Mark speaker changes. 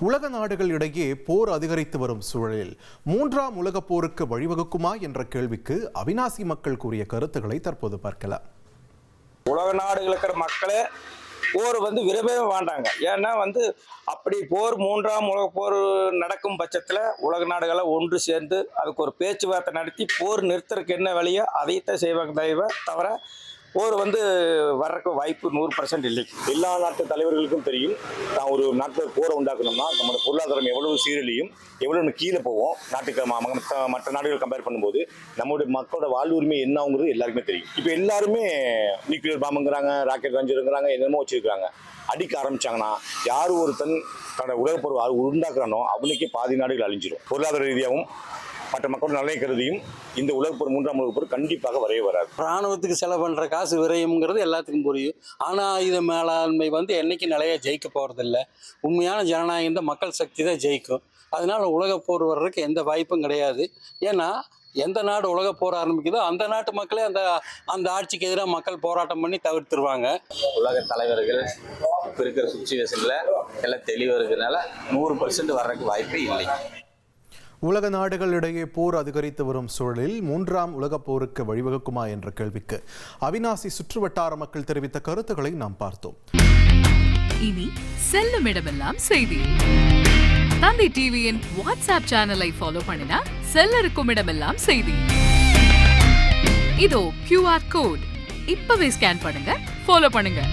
Speaker 1: உலக நாடுகள் இடையே போர் அதிகரித்து வரும் சூழலில் மூன்றாம் உலகப் போருக்கு வழிவகுக்குமா என்ற கேள்விக்கு அவிநாசி மக்கள் கூறிய கருத்துக்களை தற்போது பார்க்கலாம்.
Speaker 2: உலக நாடுகள் இருக்கிற மக்களே போர் விரும்பவே வேண்டாங்க. ஏன்னா அப்படி போர் மூன்றாம் உலக போர் நடக்கும் பட்சத்தில் உலக நாடுகளை ஒன்று சேர்ந்து அதுக்கு ஒரு பேச்சுவார்த்தை நடத்தி போர் நிறுத்துறதுக்கு என்ன வழியோ அதைத்தான் செய்வாங்க தவிர போர் வர்றதுக்கு வாய்ப்பு 100% இல்லை.
Speaker 3: எல்லா நாட்டு தலைவர்களுக்கும் தெரியும், நான் ஒரு நாட்டில் போரை உண்டாக்கணும்னா நம்மளோட பொருளாதாரம் எவ்வளவு சீரழியும், எவ்வளவு கீழே போவோம். நாட்டுக்கு மற்ற நாடுகள் கம்பேர் பண்ணும்போது நம்மளுடைய மக்களோட வாழ்வுரிமை என்னங்கிறது எல்லாருக்குமே தெரியும். இப்போ எல்லாருமே நியூக்ளியர் பாம்புங்கிறாங்க, ராக்கெட் லாஞ்சருங்கிறாங்க, என்னென்னமோ வச்சிருக்காங்க. அடிக்க ஆரம்பிச்சாங்கன்னா யார் ஒருத்தன் தன்னோட உலகப்போர் உண்டாக்குறானோ அவனுக்கே பாதி நாடுகள் அழிஞ்சிடும். பொருளாதார ரீதியாகவும் மற்ற மக்கள் நலனை கருதியும் இந்த உலகப்போர் மூன்றாம் உலகப்போர் கண்டிப்பாக வரவே வராது.
Speaker 4: ராணுவத்துக்கு செலவு பண்ணுற காசு விரயம்ங்கிறது எல்லாத்துக்கும் புரியும். ஆனால் இது மேலாண்மை என்னைக்கு நிலையா ஜெயிக்க போகிறதில்ல. உண்மையான ஜனநாயகம் தான், மக்கள் சக்தி தான் ஜெயிக்கும். அதனால உலகப்போர் வர்றதுக்கு எந்த வாய்ப்பும் கிடையாது. ஏன்னா எந்த நாடு உலகப்போர் ஆரம்பிக்குதோ அந்த நாட்டு மக்களே அந்த ஆட்சிக்கு எதிராக மக்கள் போராட்டம் பண்ணி தவிர்த்துருவாங்க.
Speaker 5: உலக தலைவர்கள் இப்போ இருக்கிற சுச்சுவேஷனில் எல்லாம் தெளிவாக இருக்கிறதுனால 100% வர்றதுக்கு வாய்ப்பே இல்லை.
Speaker 1: உலக நாடுகள் இடையே போர் அதிகரித்து வரும் சூழலில் மூன்றாம் உலகப் போருக்கு வழிவகுக்குமா என்ற கேள்விக்கு அவிநாசி சுற்றுவட்டார மக்கள் தெரிவித்த கருத்துக்களை நாம் பார்த்தோம்.
Speaker 6: இனி செல்லும் இடமெல்லாம் செய்தி. தந்தை டிவியின் வாட்ஸ்அப் சேனலை ஃபாலோ பண்ணினா செல்ல இருக்கும் இடமெல்லாம் செய்தி. இதோ QR கோட் இப்பவே ஸ்கேன் பண்ணுங்க, ஃபாலோ பண்ணுங்க.